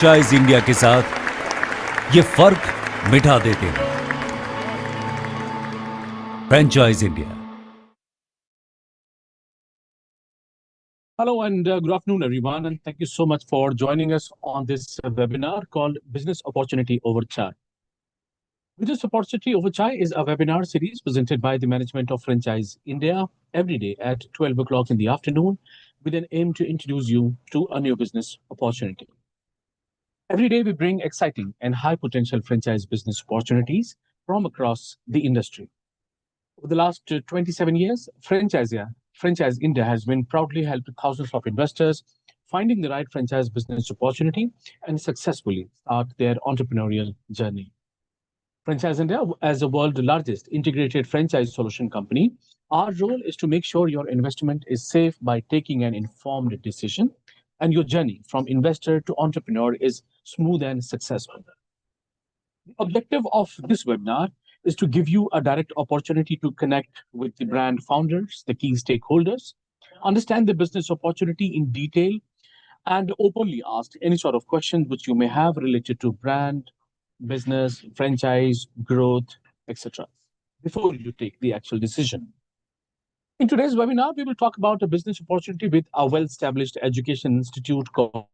Franchise India के साथ ये फर्क मिटा देते हैं। Franchise India. Hello and good afternoon, everyone, and thank you so much for joining us on this webinar called Business Opportunity Over Chai. Business Opportunity Over Chai is a webinar series presented by the management of Franchise India every day at 12 o'clock in the afternoon with an aim to introduce you to a new business opportunity. Every day, we bring exciting and high potential franchise business opportunities from across the industry. Over the last 27 years, Franchise India has been proudly helped thousands of investors finding the right franchise business opportunity and successfully start their entrepreneurial journey. Franchise India, as the world's largest integrated franchise solution company, our role is to make sure your investment is safe by taking an informed decision and your journey from investor to entrepreneur is smooth and successful. The objective of this webinar is to give you a direct opportunity to connect with the brand founders, the key stakeholders, understand the business opportunity in detail, and openly ask any sort of questions which you may have related to brand, business, franchise, growth, etc. before you take the actual decision. In today's webinar, we will talk about a business opportunity with a well-established education institute called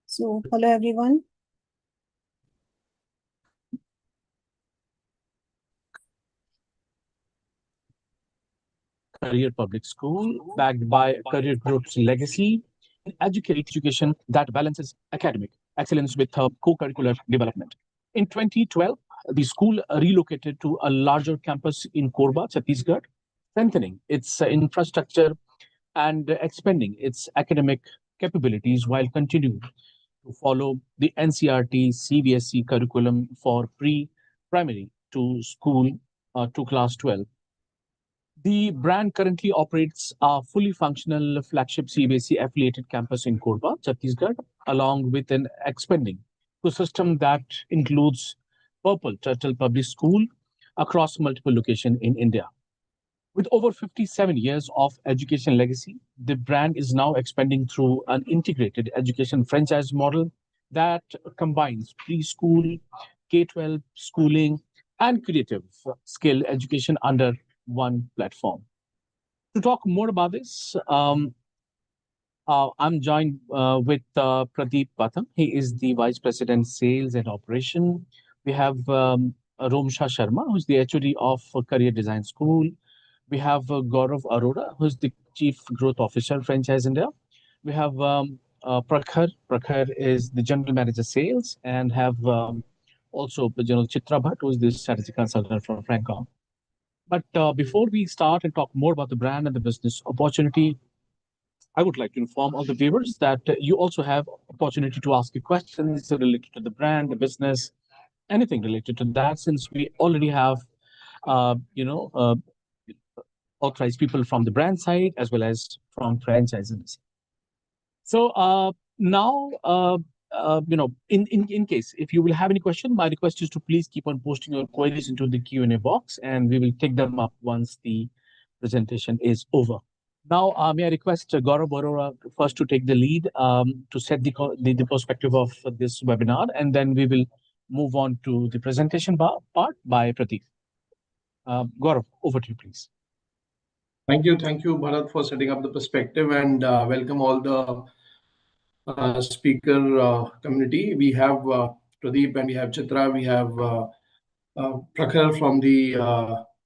So, hello everyone. Career Public School, backed by Career Group's legacy in education that balances academic excellence with co-curricular development. In 2012, the school relocated to a larger campus in Korba, Chhattisgarh, strengthening its infrastructure and expanding its academic capabilities while continuing to follow the NCRT CBSE curriculum for pre-primary to school to class 12. The brand currently operates a fully functional flagship CBSE affiliated campus in Korba, Chhattisgarh, along with an expanding ecosystem that includes Purple Turtle Public School across multiple locations in India. With over 57 years of education legacy, the brand is now expanding through an integrated education franchise model that combines preschool, K-12 schooling, and creative skill education under one platform. To talk more about this, I'm joined with Pradeep Patham. He is the Vice President, Sales and Operation. We have Romsha Sharma, who's the HOD of Career Design School. We have Gaurav Arora, who's the Chief Growth Officer, Franchise India. We have Prakhar. Prakhar is the General Manager, Sales, and have also General Chitra Bhatt, who's the Strategy Consultant from Francom. But before we start and talk more about the brand and the business opportunity, I would like to inform all the viewers that you also have opportunity to ask you questions related to the brand, the business, anything related to that, since we already have, uh, you know, uh, authorized people from the brand side as well as from franchises. So now, in case if you will have any question, my request is to please keep on posting your queries into the Q&A box, and we will take them up once the presentation is over. Now, may I request Gaurav Arora first to take the lead to set the perspective of this webinar, and then we will move on to the presentation part by Pradeep. Gaurav, over to you, please. Thank you, Bharat, for setting up the perspective, and welcome all the speaker community. We have Pradeep and we have Chitra, we have Prakhar from the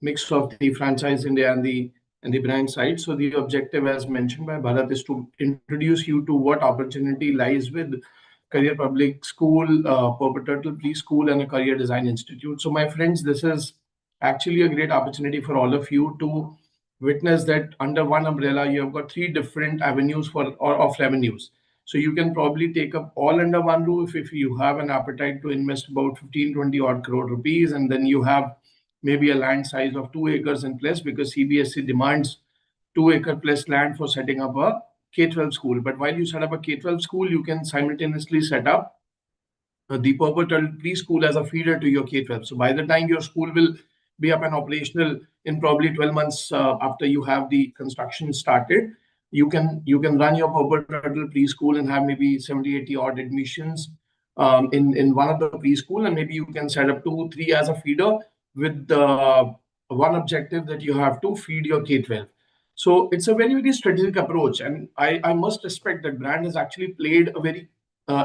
mix of the Franchise India and the brand side. So the objective, as mentioned by Bharat, is to introduce you to what opportunity lies with Career Public School, Purple Turtle Preschool, and a Career Design Institute. So my friends, this is actually a great opportunity for all of you to witness that under one umbrella you have got three different avenues of revenues. So you can probably take up all under one roof if you have an appetite to invest about 15-20 odd crore rupees, and then you have maybe a land size of 2 acres in place, because CBSE demands 2-acre plus land for setting up a K-12 school. But while you set up a K-12 school, you can simultaneously set up the Purple Turtle preschool as a feeder to your K-12. So by the time your school will be up and operational in probably 12 months after you have the construction started, you can run your Purple Turtle preschool and have maybe 70, 80 odd admissions in one of the preschool, and maybe you can set up 2, 3 as a feeder with one objective that you have to feed your K-12. So it's a very, very strategic approach, and I must respect that brand has actually played a very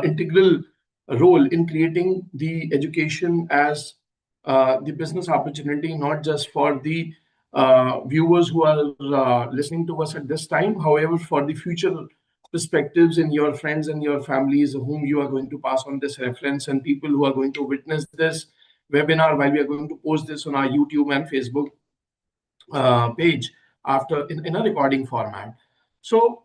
integral role in creating the education as the business opportunity, not just for the viewers who are listening to us at this time, however, for the future perspectives in your friends and your families whom you are going to pass on this reference, and people who are going to witness this webinar while we are going to post this on our YouTube and Facebook page after in a recording format. So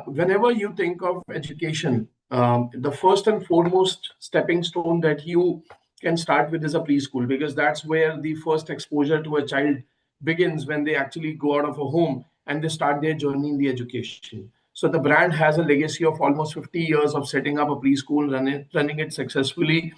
whenever you think of education, the first and foremost stepping stone that you can start with is a preschool, because that's where the first exposure to a child begins, when they actually go out of a home and they start their journey in the education. So the brand has a legacy of almost 50 years of setting up a preschool, running it successfully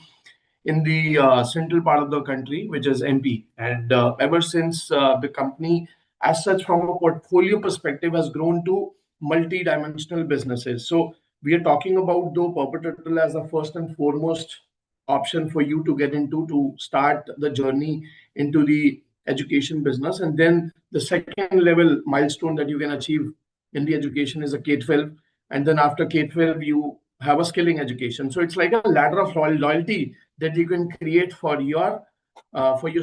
in the central part of the country, which is MP. And ever since, the company, as such, from a portfolio perspective, has grown to multi-dimensional businesses. So we are talking about the Purple Turtle as the first and foremost option for you to get into, to start the journey into the education business. And then the second level milestone that you can achieve in the education is a K-12. And then after K-12, you have a skilling education. So it's like a ladder of loyalty that you can create for your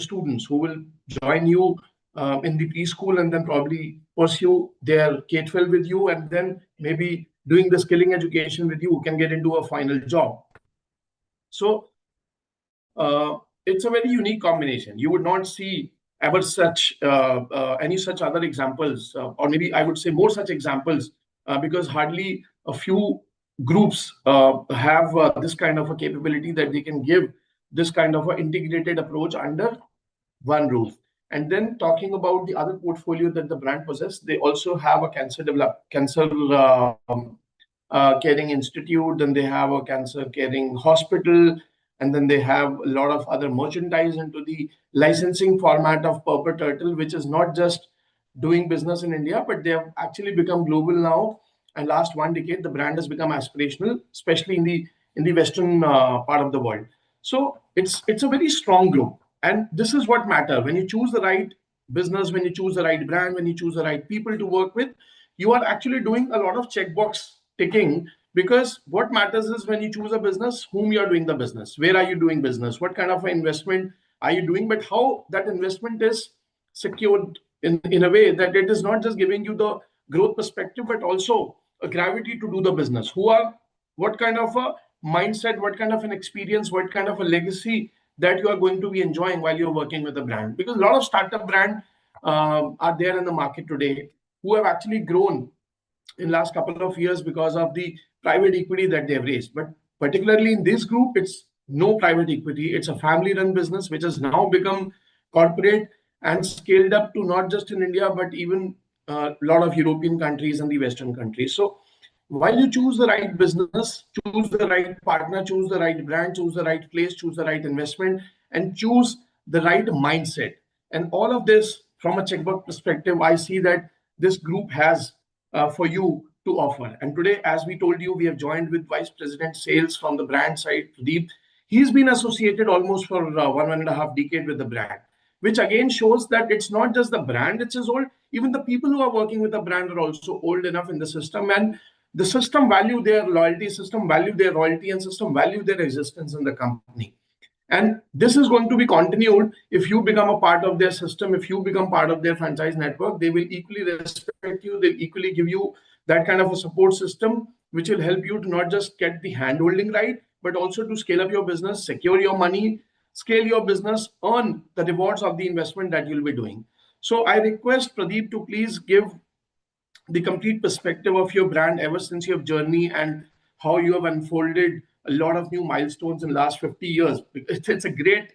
students who will join you in the preschool and then probably pursue their K-12 with you, and then maybe doing the skilling education with you can get into a final job. So it's a very unique combination. You would not see ever such any such other examples, or maybe I would say more such examples, because hardly a few groups have this kind of a capability that they can give this kind of an integrated approach under one roof. And then talking about the other portfolio that the brand possesses, they also have a cancer caring institute, then they have a cancer caring hospital, and then they have a lot of other merchandise into the licensing format of Purple Turtle, which is not just doing business in India, but they have actually become global now. And last 1 decade, the brand has become aspirational, especially in the Western part of the world. So it's a very strong group, and this is what matters. When you choose the right business, when you choose the right brand, when you choose the right people to work with, you are actually doing a lot of checkbox ticking, because what matters is when you choose a business, whom you are doing the business, where are you doing business, what kind of an investment are you doing, but how that investment is secured in a way that it is not just giving you the growth perspective, but also a gravity to do the business. What kind of a mindset, what kind of an experience, what kind of a legacy that you are going to be enjoying while you're working with a brand. Because a lot of startup brands are there in the market today who have actually grown in last couple of years because of the private equity that they've raised. But particularly in this group, it's no private equity. It's a family-run business which has now become corporate and scaled up to not just in India, but even a lot of European countries and the Western countries. So while you choose the right business, choose the right partner, choose the right brand, choose the right place, choose the right investment, and choose the right mindset. And all of this, from a checkbook perspective, I see that this group has for you to offer. And today, as we told you, we have joined with Vice President Sales from the brand side, Pradeep. He's been associated almost for 1.5 decades with the brand, which again shows that it's not just the brand which is old, even the people who are working with the brand are also old enough in the system, and the system value their loyalty, system value their royalty, and system value their existence in the company. And this is going to be continued if you become a part of their system, if you become part of their franchise network. They will equally respect you, they'll equally give you that kind of a support system, which will help you to not just get the handholding right, but also to scale up your business, secure your money, scale your business, earn the rewards of the investment that you'll be doing. So I request Pradeep to please give the complete perspective of your brand ever since your journey and how you have unfolded a lot of new milestones in the last 50 years. It's a great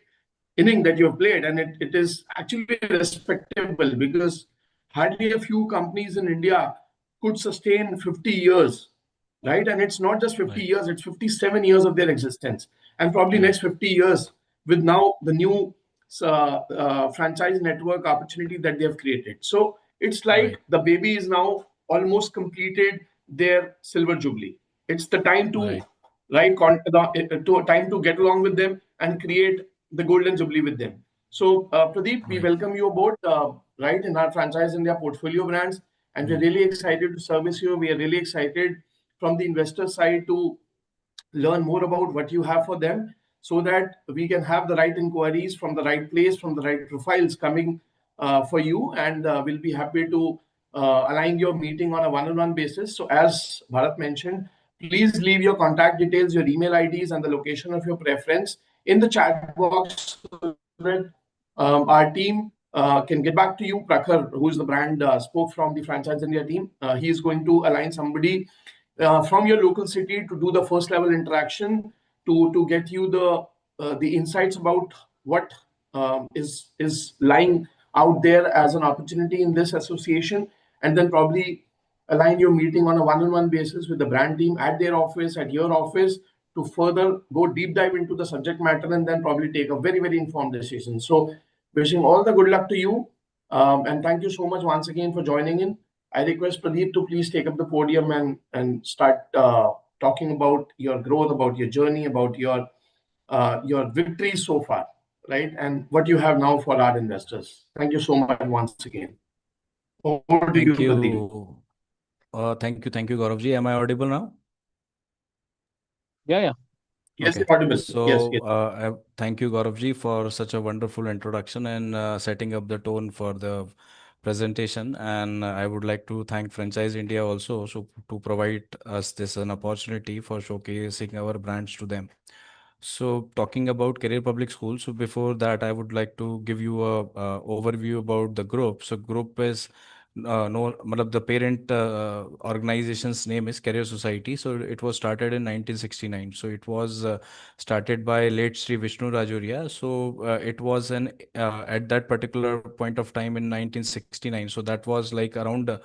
inning that you have played, and it is actually respectable, because hardly a few companies in India could sustain 50 years, right? And it's not just 50 years, it's 57 years of their existence. and probably next 50 years with now the new franchise network opportunity that they have created. So it's like the baby is now almost completed their silver jubilee. It's the time to time to get along with them and create the golden jubilee with them. So Pradeep, we welcome you aboard, in our franchise India portfolio brands, and we're really excited to service you. We are really excited from the investor side to learn more about what you have for them so that we can have the right inquiries from the right place, from the right profiles coming for you. And we'll be happy to align your meeting on a one-on-one basis. So as Bharat mentioned, please leave your contact details, your email IDs, and the location of your preference in the chat box so that our team can get back to you. Prakhar, who is the brand spoke from the Franchise India team, he is going to align somebody from your local city to do the first level interaction to get you the insights about what is lying out there as an opportunity in this association, and then probably align your meeting on a one-on-one basis with the brand team at their office, at your office, to further go deep dive into the subject matter and then probably take a very, very informed decision. So wishing all the good luck to you. And thank you so much once again for joining in. I request Pradeep to please take up the podium and start talking about your growth, about your journey, about your victories so far, right? And what you have now for our investors. Thank you so much once again. Over to you, Pradeep. Thank you, Gaurav ji. Am I audible now? Yeah. Yes, Okay. audible. So, yes. thank you, Gaurav ji, for such a wonderful introduction and setting up the tone for the presentation. And I would like to thank Franchise India also to provide us this an opportunity for showcasing our brands to them. So, talking about Career Public School. So, before that, I would like to give you a overview about the group. So, group is the parent organization's name is Career Society. So it was started in 1969. So it was started by late Sri Vishnu Rajoria. So it was at that particular point of time in 1969. So that was like around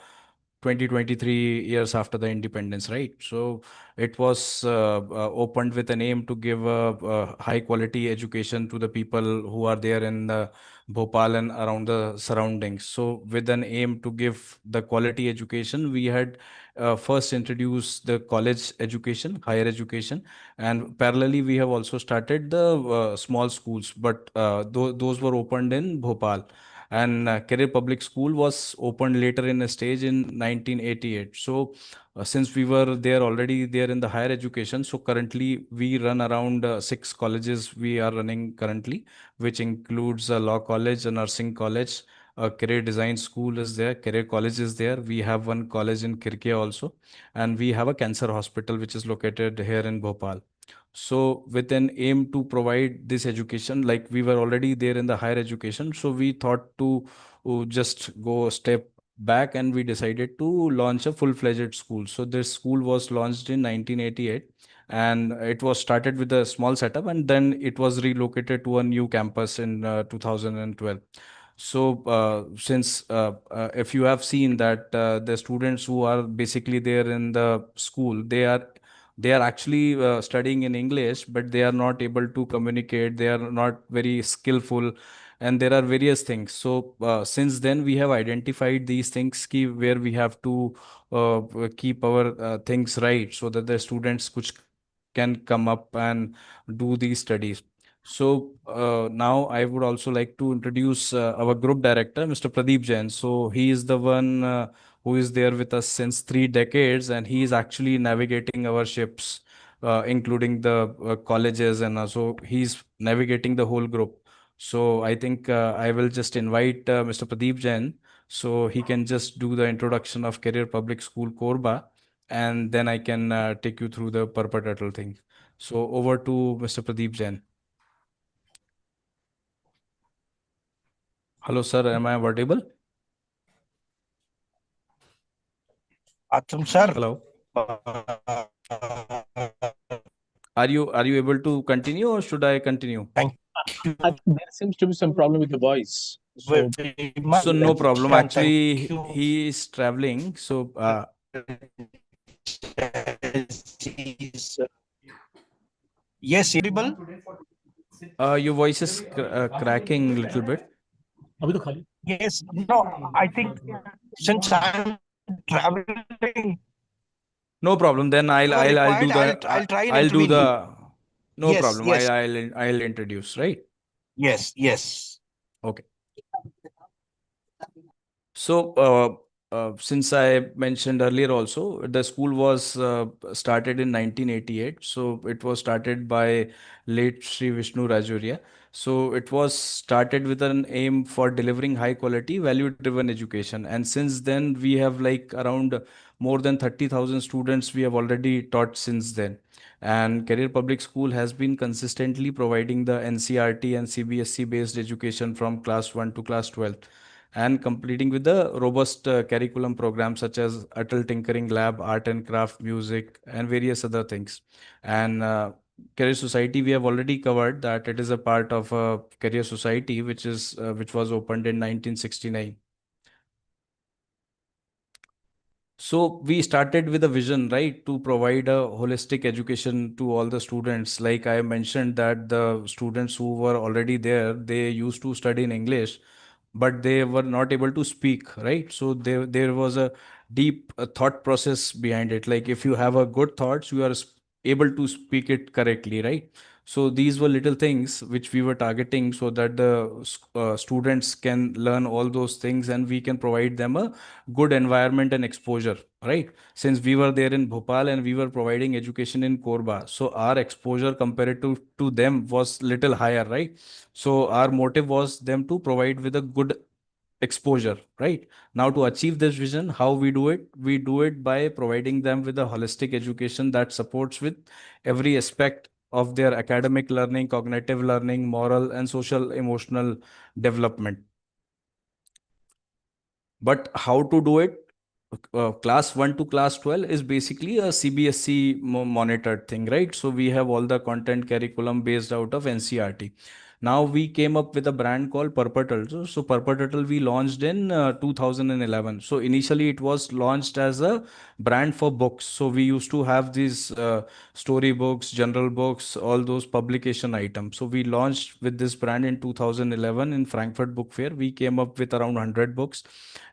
23 years after the independence, right? So it was opened with an aim to give a high quality education to the people who are there in the Bhopal and around the surroundings. So, with an aim to give the quality education, we had first introduced the college education, higher education, and parallelly, we have also started the small schools, but those were opened in Bhopal. And Career Public School was opened later in a stage in 1988. So, since we were there already there in the higher education, so currently we run around 6 colleges we are running currently, which includes a law college, a nursing college, a career design school is there, career college is there. We have one college in Kirke also, and we have a cancer hospital which is located here in Bhopal. So, with an aim to provide this education, like we were already there in the higher education, so we thought to just go a step back and we decided to launch a full-fledged school. So, this school was launched in 1988 and it was started with a small setup and then it was relocated to a new campus in 2012. So since if you have seen that the students who are basically there in the school, they are actually studying in English, but they are not able to communicate, they are not very skillful, and there are various things. So since then we have identified these things where we have to keep our things right so that the students can come up and do these studies. So now I would also like to introduce our group director, Mr. Pradeep Jain. So he is the one who is there with us since 3 decades, and he is actually navigating our ships, including the colleges, and so he's navigating the whole group. So I think I will just invite Mr. Pradeep Jain so he can just do the introduction of Career Public School Korba, and then I can take you through the purport thing. So over to Mr. Pradeep Jain. Hello, sir. Am I audible? Sir. Hello. Are you able to continue or should I continue? Thank you. I think there seems to be some problem with the voice. So no problem. Actually, he is traveling. So Yes, audible. Your voice is cracking a little bit. अभी तो खाली Yes. No, I think since I'm traveling, No problem. Then whatever I'll required, do the I'll try and I'll do intervene. the no Yes, problem. yes, I'll introduce, right? yes, yes. Okay. So, since I mentioned earlier also, the school was started in 1988. So, it was started by late Sri Vishnu Rajoria. So, it was started with an aim for delivering high quality, value driven education. And since then, we have like around more than 30,000 students we have already taught since then. And Career Public School has been consistently providing the NCRT and CBSE based education from class 1 to class 12 and completing with the robust curriculum programs such as Atal Tinkering Lab, Art and Craft, Music, and various other things. And Career Society, we have already covered that it is a part of a Career Society which was opened in 1969. So we started with a vision, right, to provide a holistic education to all the students. Like I mentioned that the students who were already there, they used to study in English, but they were not able to speak, right? So there was a deep thought process behind it. Like if you have a good thoughts, you are able to speak it correctly, right? So these were little things which we were targeting so that the students can learn all those things and we can provide them a good environment and exposure, right? Since we were there in Bhopal and we were providing education in Korba, so our exposure compared to them was little higher, right? So our motive was them to provide with a good exposure, right? Now to achieve this vision, how we do it? We do it by providing them with a holistic education that supports with every aspect of their academic learning, cognitive learning, moral and social emotional development. But how to do it? Class 1 to class 12 is basically a CBSE monitored thing, right? So we have all the content curriculum based out of NCRT. Now we came up with a brand called Purple Turtle. So Purple Turtle we launched in 2011. So initially it was launched as a brand for books. So we used to have these story books, general books, all those publication items. So we launched with this brand in 2011 in Frankfurt Book Fair. We came up with around 100 books,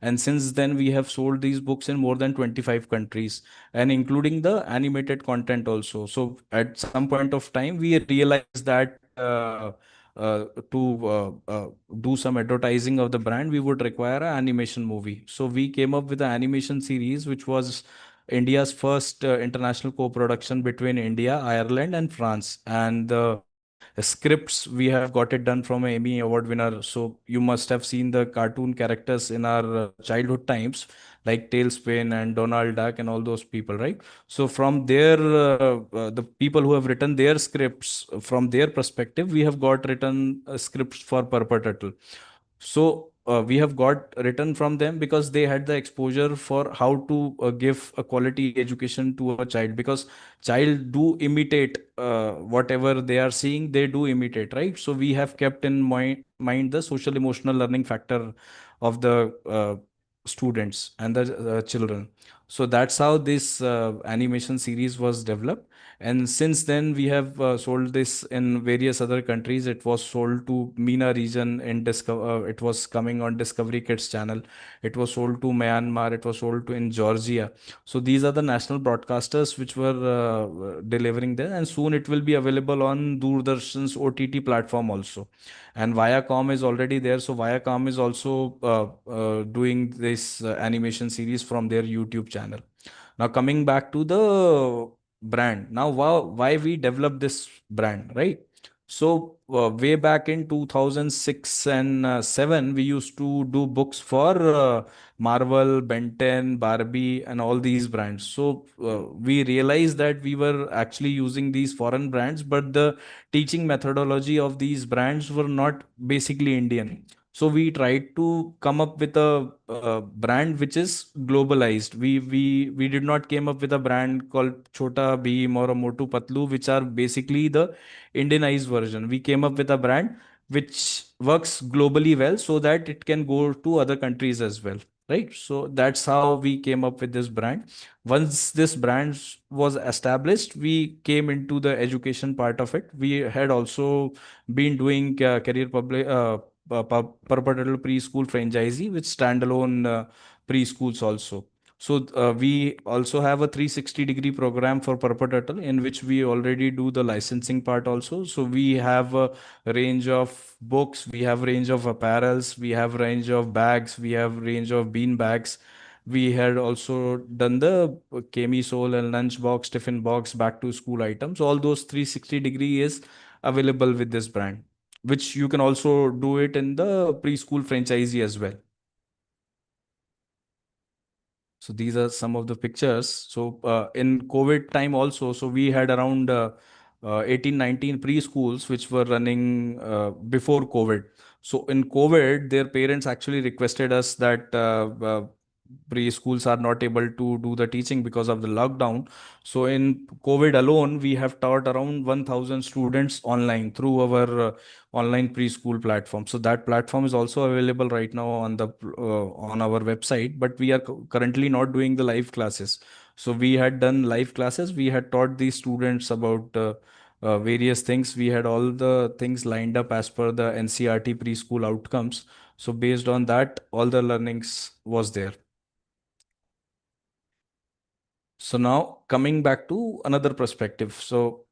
and since then we have sold these books in more than 25 countries, and including the animated content also. So at some point of time we realized that to do some advertising of the brand, we would require an animation movie. So we came up with an animation series which was India's first international co-production between India, Ireland, and France. And the scripts we have got it done from an Emmy Award winner. So you must have seen the cartoon characters in our childhood times, like Tailspin and Donald Duck and all those people, right? So from their the people who have written their scripts from their perspective, we have got written scripts for Purple Turtle. So we have got written from them because they had the exposure for how to give a quality education to a child, because child do imitate whatever they are seeing, they do imitate, right? So we have kept in mind the social emotional learning factor of the students and the children. So that's how this animation series was developed. And since then, we have sold this in various other countries. It was sold to MENA region in it was coming on Discovery Kids channel. It was sold to Myanmar. It was sold to in Georgia. So these are the national broadcasters which were delivering there. And soon it will be available on Doordarshan's OTT platform also. And Viacom is already there. So Viacom is also doing this animation series from their YouTube channel. Now coming back to the brand. Now, why we developed this brand, right? So way back in 2006 and 7, we used to do books for Marvel, Ben 10, Barbie, and all these brands. So we realized that we were actually using these foreign brands, but the teaching methodology of these brands were not basically Indian. So we tried to come up with a brand which is globalized. We did not came up with a brand called Chota Bheem or a Motu Patlu, which are basically the Indianized version. We came up with a brand which works globally well so that it can go to other countries as well. right? So that's how we came up with this brand. Once this brand was established, we came into the education part of it. We had also been doing career public perpetual preschool franchisee with standalone preschools also. So we also have a 360-degree program for perpetual in which we already do the licensing part also. So we have a range of books, we have range of apparels, we have range of bags, we have range of bean bags. We had also done the camisole and lunch box, tiffin box, back to school items. All those 360-degree is available with this brand, which you can also do it in the preschool franchisee as well. So these are some of the pictures. So in COVID time also, so we had around 18, 19 preschools which were running before COVID. So in COVID, their parents actually requested us that preschools are not able to do the teaching because of the lockdown. So in COVID alone, we have taught around 1,000 students online through our online preschool platform. So that platform is also available right now on the on our website, but we are currently not doing the live classes. So we had done live classes. We had taught these students about various things. We had all the things lined up as per the NCRT preschool outcomes. So based on that, all the learnings was there. So now coming back to another perspective. So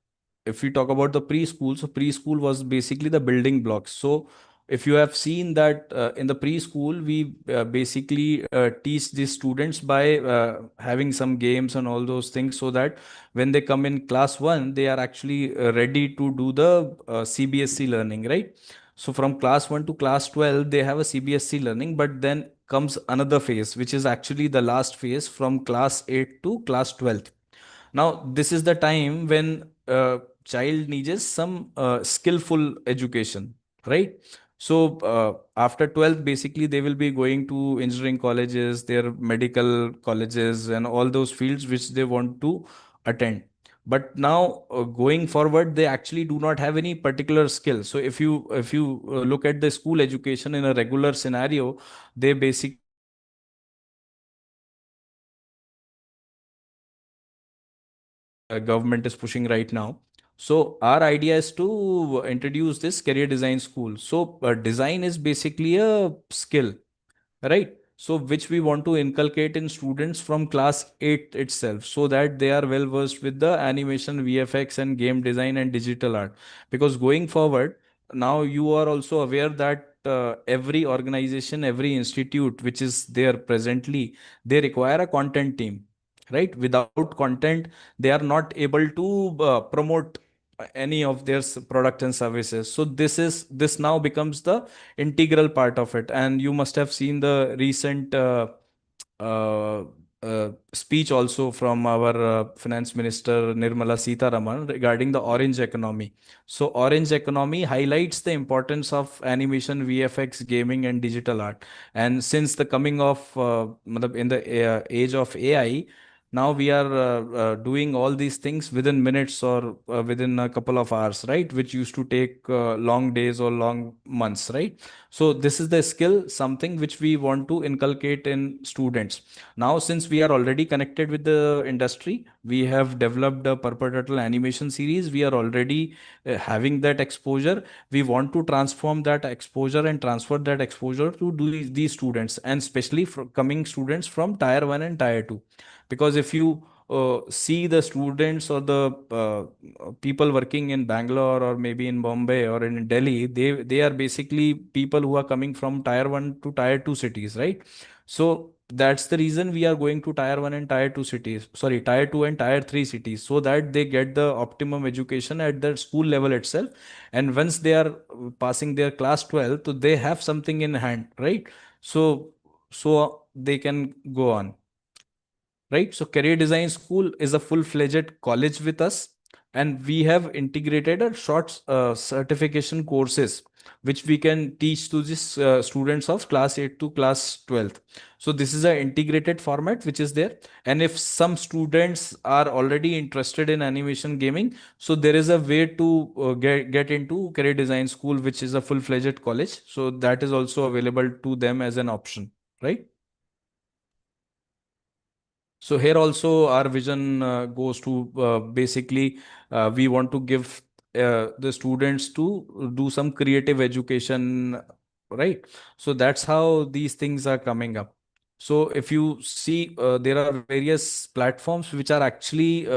if we talk about the preschool, so preschool was basically the building blocks. So if you have seen that in the preschool, we basically teach these students by having some games and all those things, so that when they come in class one, they are actually ready to do the CBSE learning, right? So from class 1 to class 12, they have a CBSE learning, but then comes another phase, which is actually the last phase from class 8 to class 12. Now, this is the time when child needs some skillful education, right? So after 12th, basically they will be going to engineering colleges, their medical colleges, and all those fields which they want to attend. But now going forward, they actually do not have any particular skill. So if you look at the school education in a regular scenario, they basically government is pushing right now. So our idea is to introduce this career design school. So design is basically a skill, right? So which we want to inculcate in students from class 8 itself, so that they are well versed with the animation, VFX, and game design and digital art. Because going forward, now you are also aware that every organization, every institute which is there presently, they require a content team, right? Without content, they are not able to promote any of their product and services. So this now becomes the integral part of it. And you must have seen the recent uh, speech also from our finance minister Nirmala Sitharaman regarding the orange economy. So orange economy highlights the importance of animation, VFX, gaming, and digital art. And since the coming of in the age of AI, now we are doing all these things within minutes or within a couple of hours, right? Which used to take long days or long months, right? So this is the skill, something which we want to inculcate in students. Now, since we are already connected with the industry, we have developed a perpetual animation series. We are already having that exposure. We want to transform that exposure and transfer that exposure to these students, and especially for coming students from tier 1 and tier 2. Because if you see the students or the people working in Bangalore or maybe in Bombay or in Delhi, they are basically people who are coming from tier 1 to tier 2 cities, right? So that's the reason we are going to tier 1 and tier 2 cities, sorry, tier 2 and tier 3 cities, so that they get the optimum education at the school level itself. And once they are passing their class 12, so they have something in hand, right? So they can go on, right? So Career Design School is a full-fledged college with us, and we have integrated a short certification courses which we can teach to these students of class 8 to class 12th. So this is an integrated format which is there. And if some students are already interested in animation gaming, so there is a way to get into Career Design School, which is a full-fledged college. So that is also available to them as an option, right? So here also our vision goes to basically we want to give the students to do some creative education, right? So that's how these things are coming up. So if you see, there are various platforms which are actually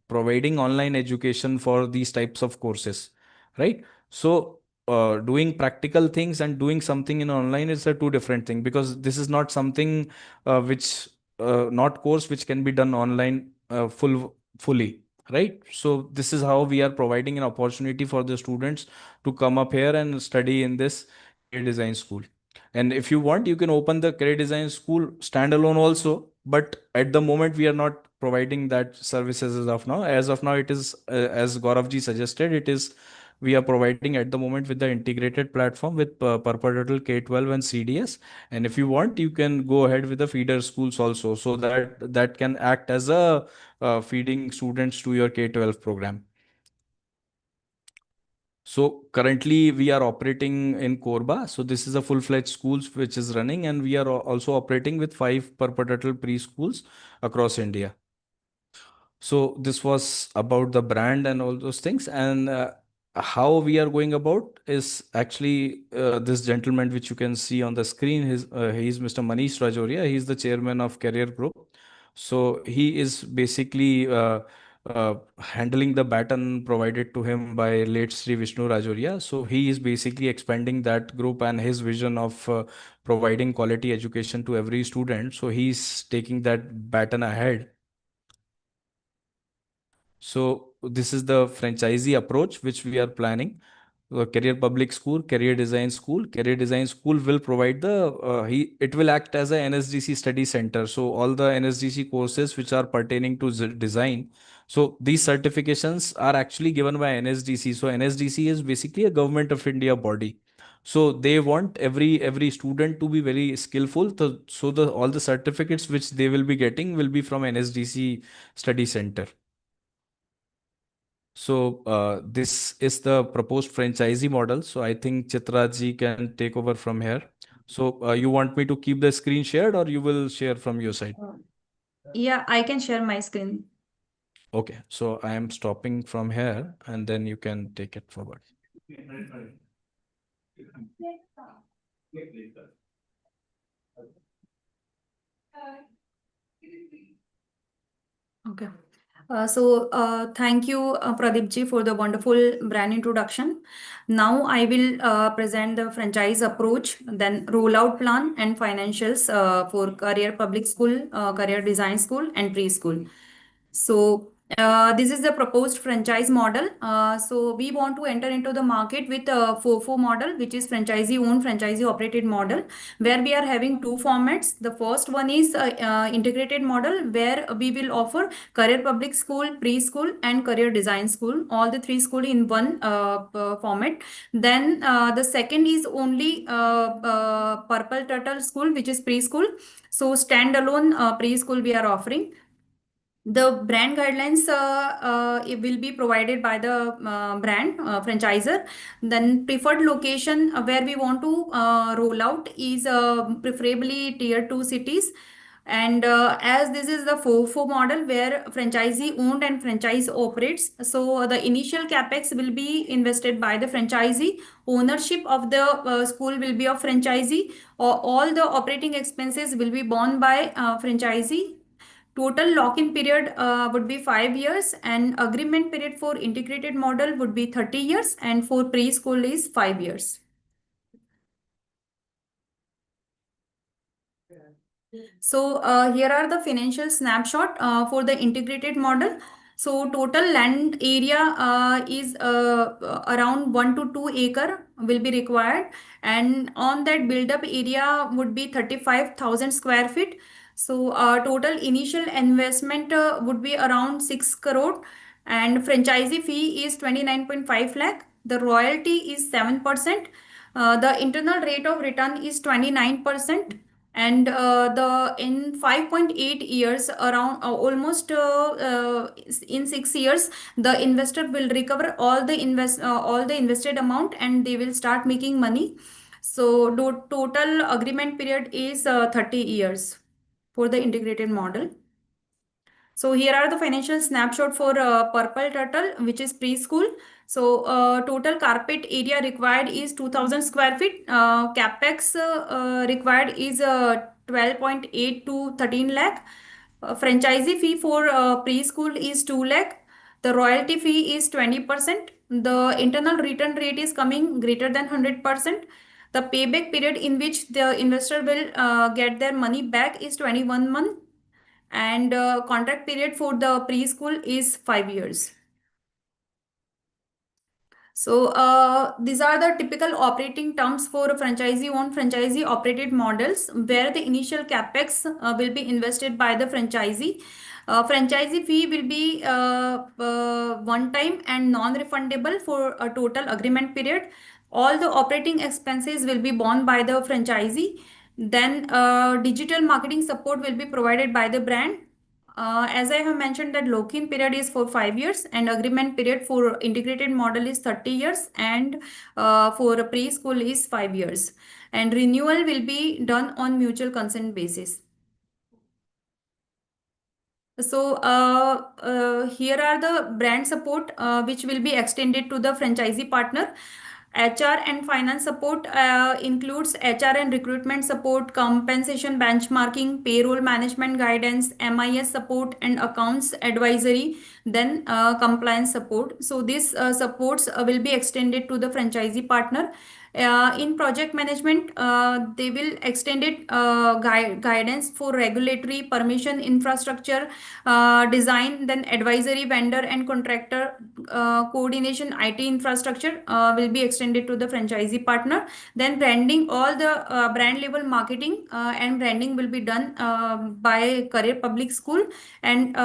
providing online education for these types of courses, right? So doing practical things and doing something in online is a two different thing, because this is not something which not course which can be done online fully, right? So this is how we are providing an opportunity for the students to come up here and study in this career design school. And if you want, you can open the career design school standalone also, but at the moment we are not providing that services as of now. As of now, it is as Gaurav ji suggested, it is we are providing at the moment with the integrated platform with Purple Turtle K-12 and CDS. And if you want, you can go ahead with the feeder schools also, so that that can act as a feeding students to your K-12 program. So currently we are operating in Korba. So this is a full-fledged schools which is running, and we are also operating with 5 perpetual preschools across India. So this was about the brand and all those things. And how we are going about is actually this gentleman which you can see on the screen. He is Mr. Manish Rajoria. He is the chairman of Career Group. So he is basically handling the baton provided to him by late Sri Vishnu Rajoria. So he is basically expanding that group and his vision of providing quality education to every student. So he's taking that baton ahead. So this is the franchisee approach which we are planning. Career Public School, Career Design School. Career Design School will provide it will act as a NSDC study center. So all the NSDC courses which are pertaining to design. So these certifications are actually given by NSDC. So NSDC is basically a government of India body. So they want every student to be very skillful. So the all the certificates which they will be getting will be from NSDC study center. So this is the proposed franchisee model. So I think Chitra ji can take over from here. So you want me to keep the screen shared, or you will share from your side? Yeah, I can share my screen. Okay, so I am stopping from here and then you can take it forward. Okay. Thank you, Pradeep ji, for the wonderful brand introduction. Now I will present the franchise approach, then rollout plan and financials for career public school, career design school, and preschool. So this is the proposed franchise model. So we want to enter into the market with a FOFO model, which is franchisee owned, franchisee operated model, where we are having two formats. The first one is integrated model, where we will offer career public school, preschool, and career design school, all the three school in one format. Then the second is only Purple Turtle School, which is preschool. So standalone preschool we are offering. The brand guidelines it will be provided by the brand franchisor. Then preferred location where we want to roll out is preferably tier 2 cities. And as this is the FOFO model where franchisee owned and franchise operates, so the initial capex will be invested by the franchisee. Ownership of the school will be of franchisee. All the operating expenses will be borne by franchisee. Total lock-in period would be 5 years, and agreement period for integrated model would be 30 years, and for preschool is 5 years. So here are the financial snapshot for the integrated model. So total land area is around 1 to 2 acre will be required, and on that build-up area would be 35,000 square feet. So total initial investment would be around 6 crore, and franchisee fee is 29.5 lakh. The royalty is 7%. The internal rate of return is 29%, and the in 5.8 years, around almost in 6 years, the investor will recover all the invested amount, and they will start making money. So total agreement period is 30 years for the integrated model. So here are the financial snapshot for Purple Turtle, which is preschool. So total carpet area required is 2000 square feet. Capex required is 12.8 to 13 lakh. Franchisee fee for preschool is 2 lakh. The royalty fee is 20%. The internal return rate is coming greater than 100%. The payback period in which the investor will get their money back is 21 months, and contract period for the preschool is 5 years. So these are the typical operating terms for franchisee-owned, franchisee-operated models, where the initial capex will be invested by the franchisee. Franchisee fee will be one time and non-refundable for a total agreement period. All the operating expenses will be borne by the franchisee. Then digital marketing support will be provided by the brand. As I have mentioned, that lock-in period is for 5 years and agreement period for integrated model is 30 years, and for a preschool is 5 years. And renewal will be done on mutual consent basis. So here are the brand support which will be extended to the franchisee partner. HR and finance support includes HR and recruitment support, compensation benchmarking, payroll management guidance, MIS support, and accounts advisory, then compliance support. So these supports will be extended to the franchisee partner. In project management, they will extend it guidance for regulatory permission, infrastructure design, then advisory, vendor and contractor coordination, IT infrastructure will be extended to the franchisee partner. Then branding, all the brand level marketing and branding will be done by Career Public School, and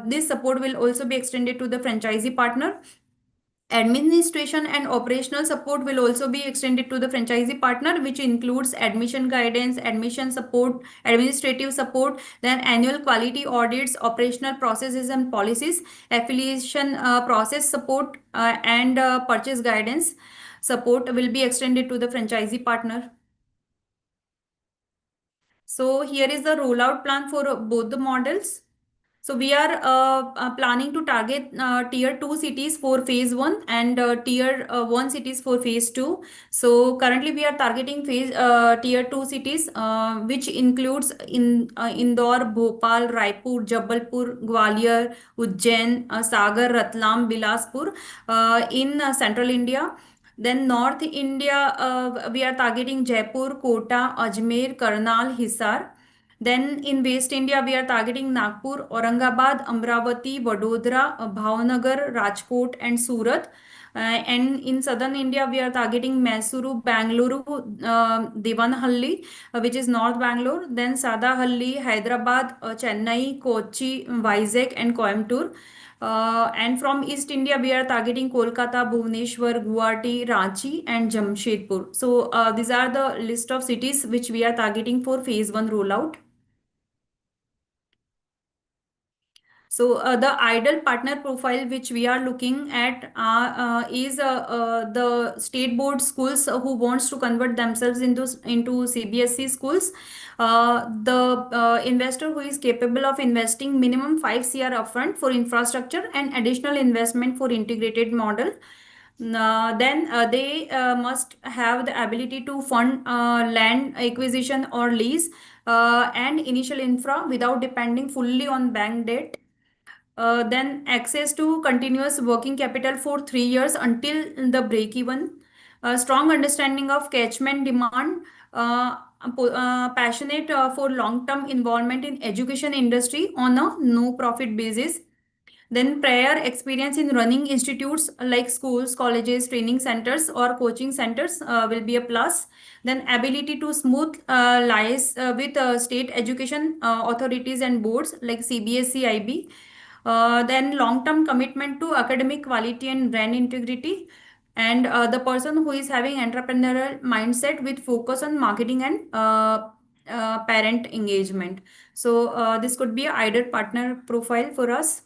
this support will also be extended to the franchisee partner. Administration and operational support will also be extended to the franchisee partner, which includes admission guidance, admission support, administrative support, then annual quality audits, operational processes and policies, affiliation process support, and purchase guidance support will be extended to the franchisee partner. So here is the rollout plan for both the models. So we are planning to target tier 2 cities for phase 1 and tier 1 cities for phase 2. So currently we are targeting tier 2 cities, which includes Indore, Bhopal, Raipur, Jabalpur, Gwalior, Ujjain, Sagar, Ratlam, Bilaspur in central India. Then North India, we are targeting Jaipur, Kota, Ajmer, Karnal, Hisar. Then in West India, we are targeting Nagpur, Aurangabad, Amravati, Vadodara, Bhavnagar, Rajkot, and Surat. And in Southern India, we are targeting Mysuru, Bangalore, Devanahalli, which is North Bangalore. Then Sadahalli, Hyderabad, Chennai, Kochi, Vizag, and Coimbatore. And from East India, we are targeting Kolkata, Bhubaneswar, Guwahati, Ranchi, and Jamshedpur. So these are the list of cities which we are targeting for phase 1 rollout. So the ideal partner profile which we are looking at is the state board schools who wants to convert themselves into CBSE schools. The investor who is capable of investing minimum 5 CR upfront for infrastructure and additional investment for integrated model. Then they must have the ability to fund land acquisition or lease and initial infra without depending fully on bank debt. Then access to continuous working capital for 3 years until the break even. Strong understanding of catchment demand. Passionate for long-term involvement in education industry on a no profit basis. Then prior experience in running institutes like schools, colleges, training centers or coaching centers will be a plus. Then ability to smooth lies with state education authorities and boards like CBSE, IB. Then long-term commitment to academic quality and brand integrity. And the person who is having entrepreneurial mindset with focus on marketing and parent engagement. So this could be a ideal partner profile for us.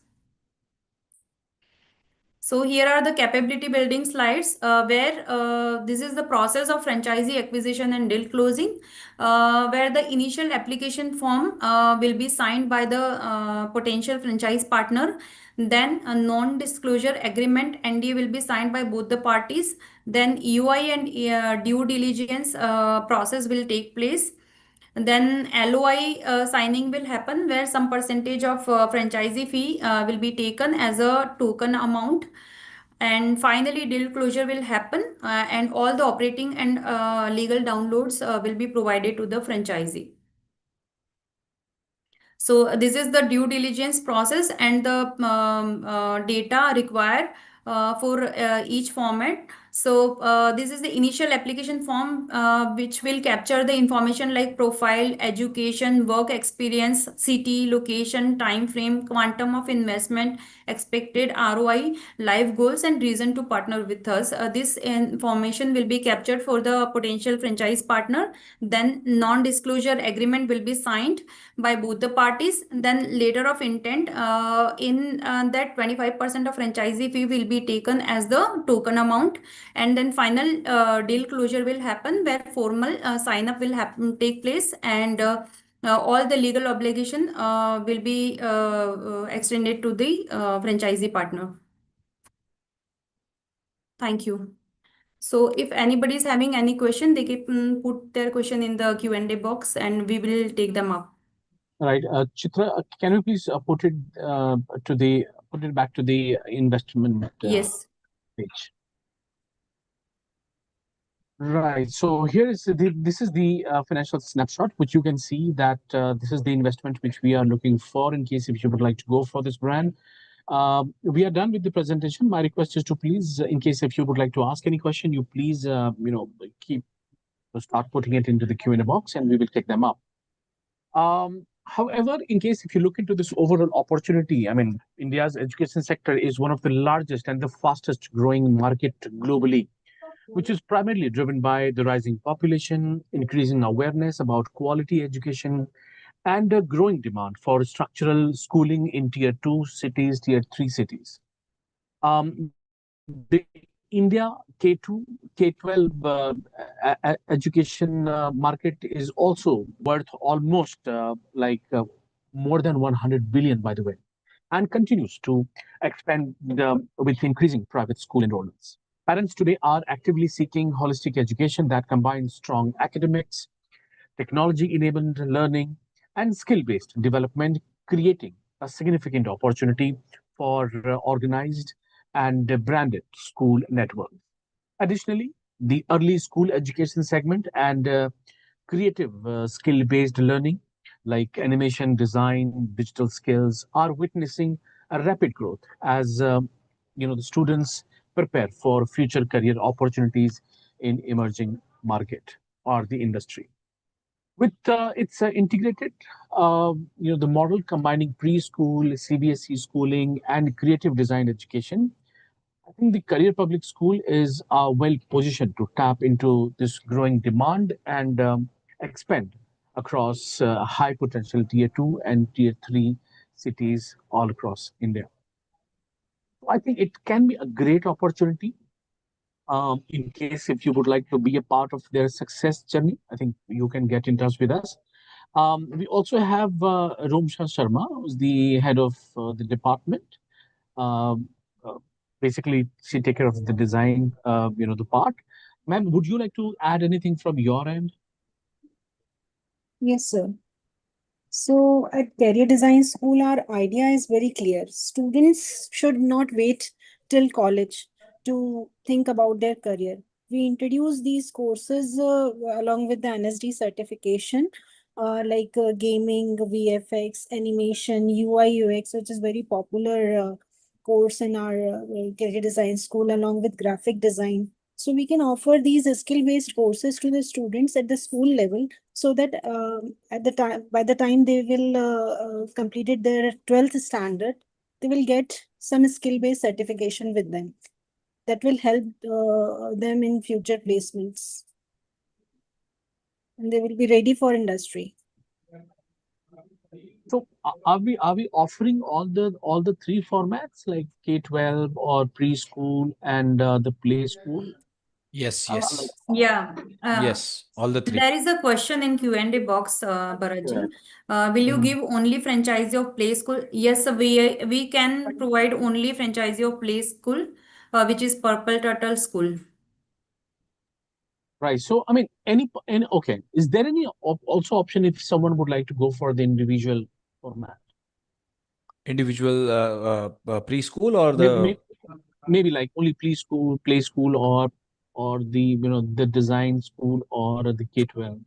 So here are the capability building slides where this is the process of franchisee acquisition and deal closing, where the initial application form will be signed by the potential franchise partner. Then a non-disclosure agreement NDA will be signed by both the parties. Then UI and due diligence process will take place. Then LOI signing will happen where some percentage of franchisee fee will be taken as a token amount. And finally, deal closure will happen and all the operating and legal downloads will be provided to the franchisee. So this is the due diligence process and the data required for each format. So this is the initial application form which will capture the information like profile, education, work experience, city, location, time frame, quantum of investment, expected ROI, life goals, and reason to partner with us. This information will be captured for the potential franchise partner. Then non-disclosure agreement will be signed by both the parties. Then letter of intent in that 25% of franchisee fee will be taken as the token amount. And then final deal closure will happen where formal sign up will happen take place, and all the legal obligation will be extended to the franchisee partner. Thank you. So if anybody is having any question, they can put their question in the Q&A box and we will take them up. Right, Chitra, can you please put it back to the investment Yes. page? Right. So here is this is the financial snapshot, which you can see that this is the investment which we are looking for in case if you would like to go for this brand. We are done with the presentation. My request is to please, in case if you would like to ask any question, you please start putting it into the Q&A box, and we will take them up. However, in case if you look into this overall opportunity, I mean, India's education sector is one of the largest and the fastest growing market globally, which is primarily driven by the rising population, increasing awareness about quality education, and a growing demand for structural schooling in tier 2 cities, tier 3 cities. The India K2, K12 education market is also worth almost more than 100 billion, by the way, and continues to expand with increasing private school enrollments. Parents today are actively seeking holistic education that combines strong academics, technology-enabled learning, and skill-based development, creating a significant opportunity for organized and branded school networks. Additionally, the early school education segment and creative skill-based learning like animation, design, digital skills are witnessing a rapid growth as the students prepare for future career opportunities in emerging market or the industry. With its integrated, the model combining preschool, CBSE schooling, and creative design education, I think the Career Public School is well positioned to tap into this growing demand and expand across high potential tier 2 and tier 3 cities all across India. I think it can be a great opportunity in case if you would like to be a part of their success journey. I think you can get in touch with us. We also have Romsha Sharma, who's the head of the department. Um, uh, Basically, she take care of the design, the part. Ma'am, would you like to add anything from your end? Yes, sir. So at Career Design School, our idea is very clear. Students should not wait till college to think about their career. We introduce these courses along with the NSD certification, gaming, VFX, animation, UI, UX, which is very popular course in our Career Design School, along with graphic design. So we can offer these skill-based courses to the students at the school level, so that by the time they will completed their 12th standard, they will get some skill-based certification with them that will help them in future placements, and they will be ready for industry. So are we offering all the three formats like K-12 or preschool and the play school? Yes, Like, yes, Yeah. yes, all the three. There is a question in Q&A box, Bharatji. Will you give only franchisee of play school? Yes, we can provide only franchisee of play school, which is Purple Turtle School. right. So I mean, any okay. Is there any also option if someone would like to go for the individual format? Individual preschool or Maybe, the maybe like only preschool, play school, or the the design school or the K-12.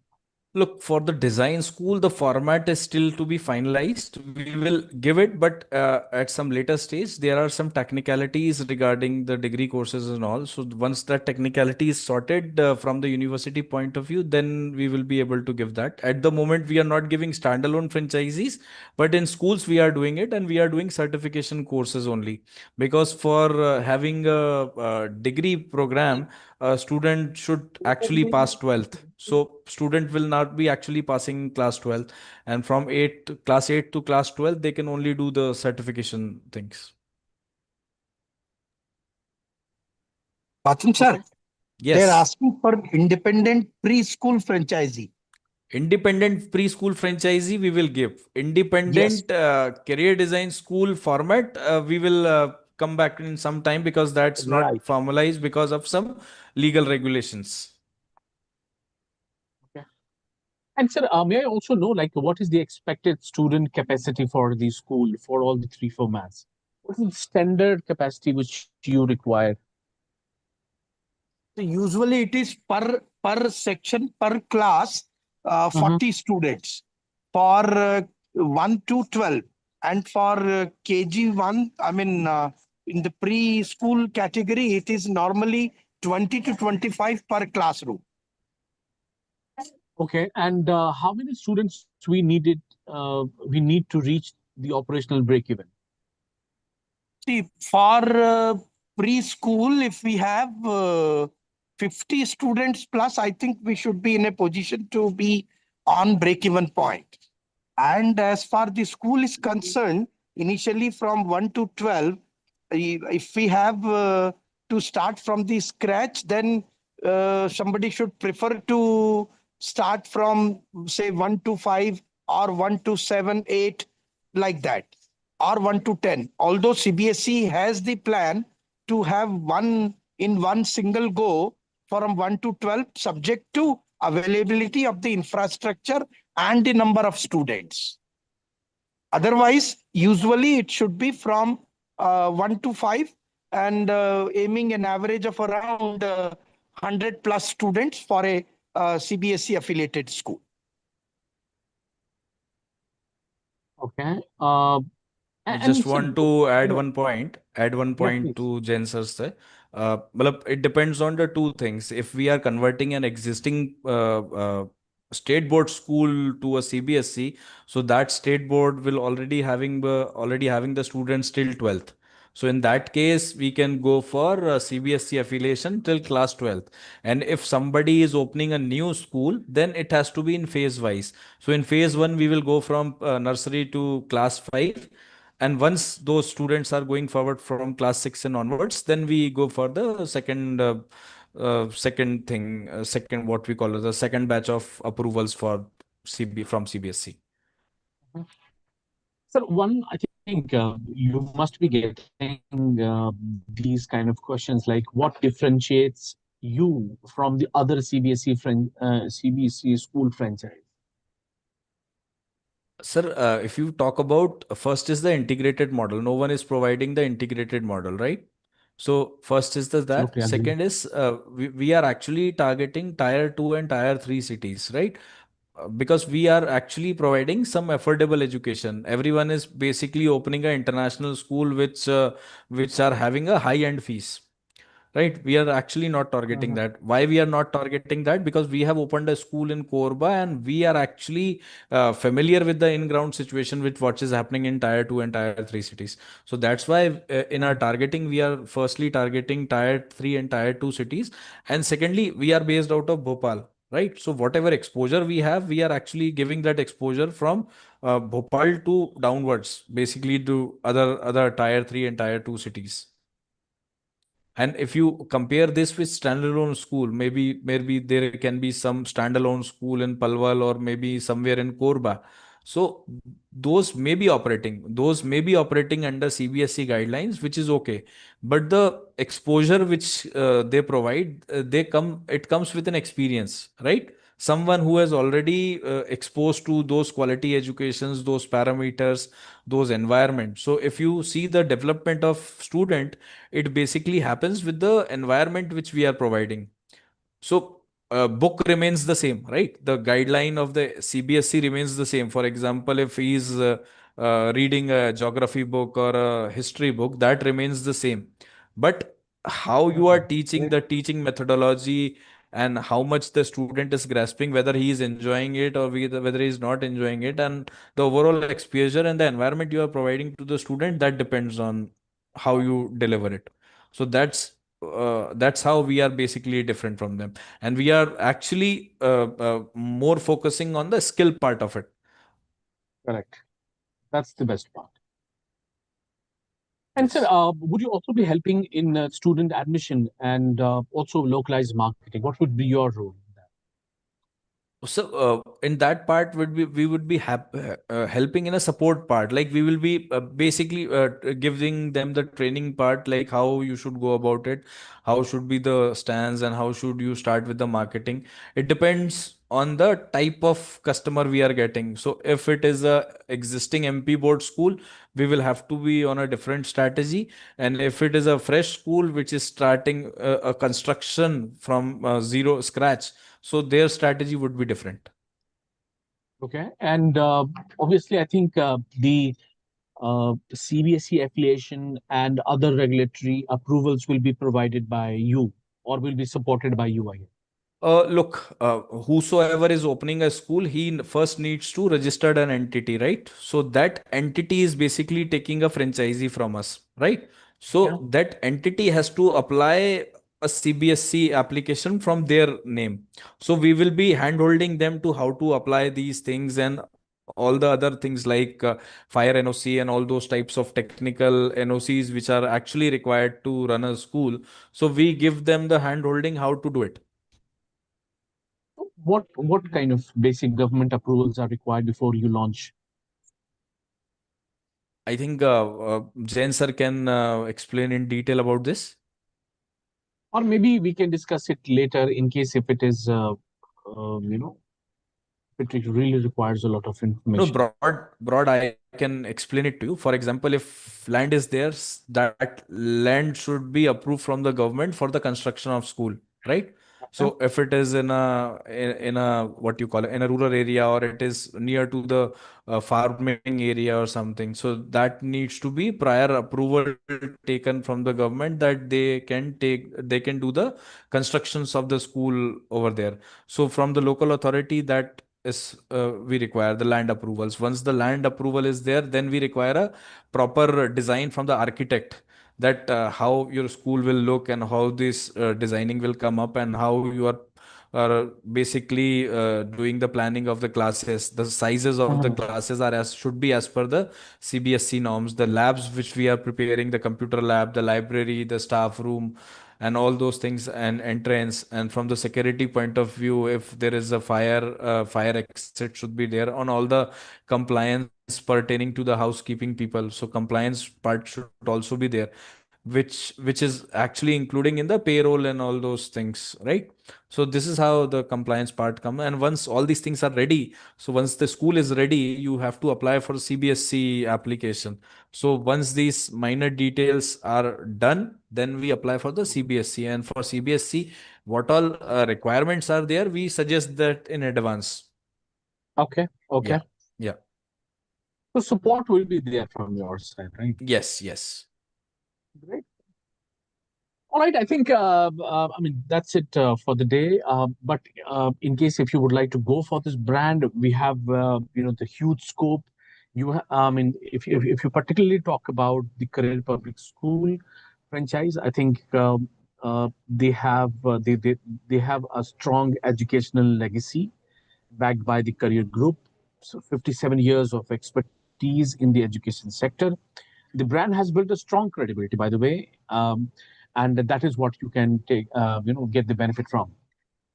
look for the design school, the format is still to be finalized. We will give it, but at some later stage, there are some technicalities regarding the degree courses and all. So once that technicality is sorted from the university point of view, then we will be able to give that. At the moment, we are not giving standalone franchisees, but in schools we are doing it, and we are doing certification courses only. Because for having a degree program, a student should actually pass 12th. So student will not be actually passing class 12th. And from class 8 to class 12, they can only do the certification things. Bathroom, Okay. sir, they're Yes. asking for independent preschool franchisee. Independent preschool franchisee, we will give. Yes, Independent career design school format, we will come back in some time because that's not right. formalized because of some legal regulations. Okay. And sir, may I also know like what is the expected student capacity for the school for all the three formats? What is the standard capacity which you require? So usually it is per section per class, Mhm. 40 students for 1 to 12, and for KG1, I mean in the preschool category, it is normally 20 to 25 per classroom. Okay. And how many students we need to reach the operational break even? See, for preschool, if we have 50 students plus, I think we should be in a position to be on break-even point. And as far the school is concerned, initially from 1 to 12, if we have to start from the scratch, then somebody should prefer to start from, say, 1 to 5 or 1 to 7, 8, like that, or 1 to 10. Although CBSE has the plan to have one in one single go from 1 to 12, subject to availability of the infrastructure and the number of students. Otherwise, usually it should be from 1 to 5, and aiming an average of around 100 plus students for a CBSE affiliated school. Okay. I And just sir, want to yeah, add one yeah, point please. to Jen sir's there. Matlab, it depends on the two things. If we are converting an existing state board school to a CBSE, so that state board will already having the students till 12th. So in that case, we can go for CBSE affiliation till class 12th. And if somebody is opening a new school, then it has to be in phase wise. So in phase one, we will go from nursery to class 5, and once those students are going forward from class 6 and onwards, then we go for the second what we call as the second batch of approvals for from CBSE. Mhm. Sir, one, I think you must be getting these kind of questions like what differentiates you from the other CBSE school franchise? Sir, if you talk about first is the integrated model, no one is providing the integrated model, right? So first is that. Absolutely agree. Second is we are actually targeting tier 2 and tier 3 cities, right? Because we are actually providing some affordable education. Everyone is basically opening an international school which are having a high end fees. Right, we are actually not targeting Mhm. that. Why we are not targeting that? Because we have opened a school in Korba, and we are actually familiar with the in-ground situation with what is happening in tier 2 and tier 3 cities. So that's why in our targeting, we are firstly targeting tier 3 and tier 2 cities, and secondly, we are based out of Bhopal. right? So whatever exposure we have, we are actually giving that exposure from Bhopal to downwards, basically to other tier 3 and tier 2 cities. And if you compare this with standalone school, maybe there can be some standalone school in Palwal or maybe somewhere in Korba. So those may be operating under CBSE guidelines, which is okay. But the exposure which they provide, it comes with an experience, right? Someone who has already exposed to those quality educations, those parameters, those environments. So if you see the development of student, it basically happens with the environment which we are providing. So book remains the same, right? The guideline of the CBSE remains the same. For example, if he is reading a geography book or a history book, that remains the same. But how you are teaching, the teaching methodology, and how much the student is grasping, whether he is enjoying it or whether he is not enjoying it, and the overall exposure and the environment you are providing to the student, that depends on how you deliver it. So that's how we are basically different from them, and we are actually more focusing on the skill part of it. Correct. That's the best part. And sir, Yes. would you also be helping in student admission and also localized marketing? What would be your role in that? So in that part would be we would be helping in a support part, like we will be basically giving them the training part, like how you should go about it, how should be the stance, and how should you start with the marketing. It depends on the type of customer we are getting. So if it is a existing MP board school, we will have to be on a different strategy. And if it is a fresh school which is starting a construction from zero scratch, so their strategy would be different. Okay. And obviously, I think the CBSE affiliation and other regulatory approvals will be provided by you or will be supported by you again. Look, whosoever is opening a school, first needs to register an entity, right? So that entity is basically taking a franchisee from us, right? Yeah. So that entity has to apply a CBSC application from their name. So we will be handholding them to how to apply these things and all the other things like fire NOC and all those types of technical NOCs which are actually required to run a school. So we give them the handholding how to do it. What kind of basic government approvals are required before you launch? I think Jain sir can explain in detail about this. Or maybe we can discuss it later in case if it is, if it really requires a lot of No, information. broad, I can explain it to you. For example, if land is there, that land should be approved from the government for the construction of school, right? Yeah. So if it is in a what you call it, in a rural area, or it is near to the farming area or something, so that needs to be prior approval taken from the government that they can do the constructions of the school over there. So from the local authority, that is we require the land approvals. Once the land approval is there, then we require a proper design from the architect, that how your school will look and how this designing will come up, and how you are basically doing the planning of the classes. The sizes of the Mhm. classes are as should be as per the CBSC norms. The labs which we are preparing, the computer lab, the library, the staff room, and all those things, and entrance. And from the security point of view, if there is a fire exit should be there on all the compliance pertaining to the housekeeping people. So compliance part should also be there, which is actually including in the payroll and all those things, right? So this is how the compliance part come. And once all these things are ready, so once the school is ready, you have to apply for CBSC application. So once these minor details are done, then we apply for the CBSC. And for CBSC, what all requirements are there, we suggest that in advance. Okay. Okay. Yeah. Yeah. So support will be there from your side, right? Yes. Yes. Great. All right. I think, I mean, that's it for the day. But in case if you would like to go for this brand, we have, the huge scope. I mean, if you particularly talk about the Career Public School franchise, I think they have a strong educational legacy backed by the Career Group. So 57 years of expertise in the education sector. The brand has built a strong credibility, by the way, and that is what you can take, get the benefit from.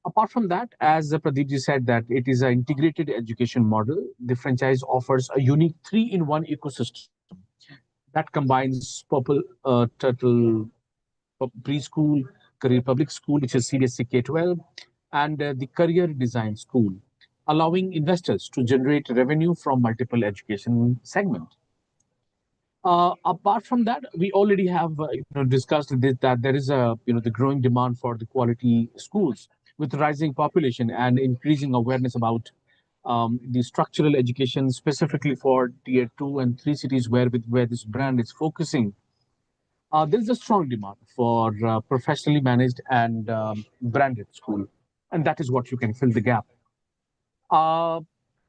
Apart from that, as Pradeep said, that it is an integrated education model. The franchise offers a unique three-in-one ecosystem that combines Turtle preschool, career public school, which is CBSE K-12, and the career design school, allowing investors to generate revenue from multiple education segments. Apart from that, we already have discussed this, that there is a the growing demand for the quality schools with rising population and increasing awareness about the structural education specifically for tier 2 and 3 cities where this brand is focusing. There is a strong demand for professionally managed and branded school, and that is what you can fill the gap. Uh,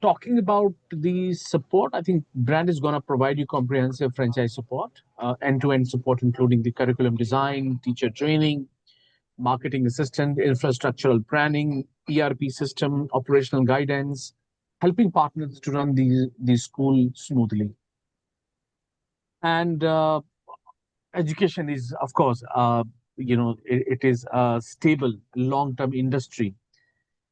Talking about the support, I think brand is going to provide you comprehensive franchise support, end-to-end support, including the curriculum design, teacher training, marketing assistant, infrastructural planning, ERP system, operational guidance, helping partners to run the school smoothly. And education is, of course, it is a stable long-term industry,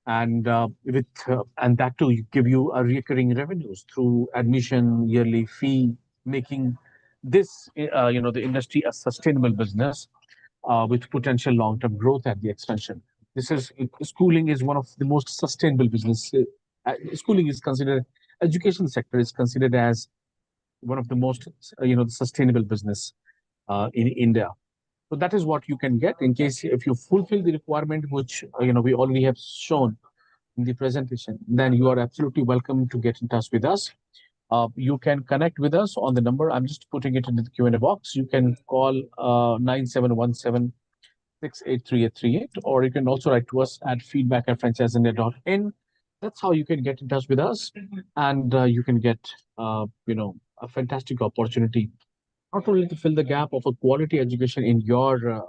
and that too give you a recurring revenues through admission, yearly fee, making this the industry a sustainable business with potential long-term growth at the expansion. This is schooling is one of the most sustainable business. Schooling is considered, education sector is considered as one of the most sustainable business in India. So that is what you can get in case if you fulfill the requirement, which we already have shown in the presentation, then you are absolutely welcome to get in touch with us. You can connect with us on the number. I'm just putting it into the Q&A box. You can call 9717 683 or you can also write to us at feedback@franchiseindia.in. That's how you can get in touch with us, and you can get a fantastic opportunity not only to fill the gap of a quality education in your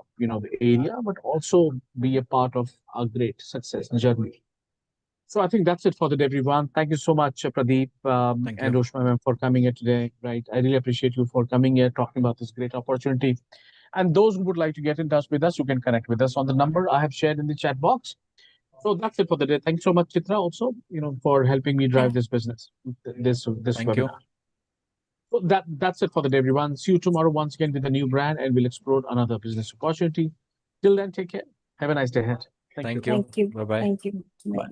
area, but also be a part of a great success journey. So I think that's it for the day, everyone. Thank you so much, Pradeep Thank and you. Roshma ma'am, for coming here today. Right, I really appreciate you for coming here, talking about this great opportunity. And those who would like to get in touch with us, you can connect with us on the number I have shared in the chat box. So that's it for the day. Thank you so much, Chitra, also for helping me drive this business, this Thank you. webinar. So that's it for the day, everyone. See you tomorrow once again with a new brand, and we'll explore another business opportunity. Till then, take care. Have a nice day ahead. Thank you. Thank you. Thank you. Bye bye. Thank you. Bye.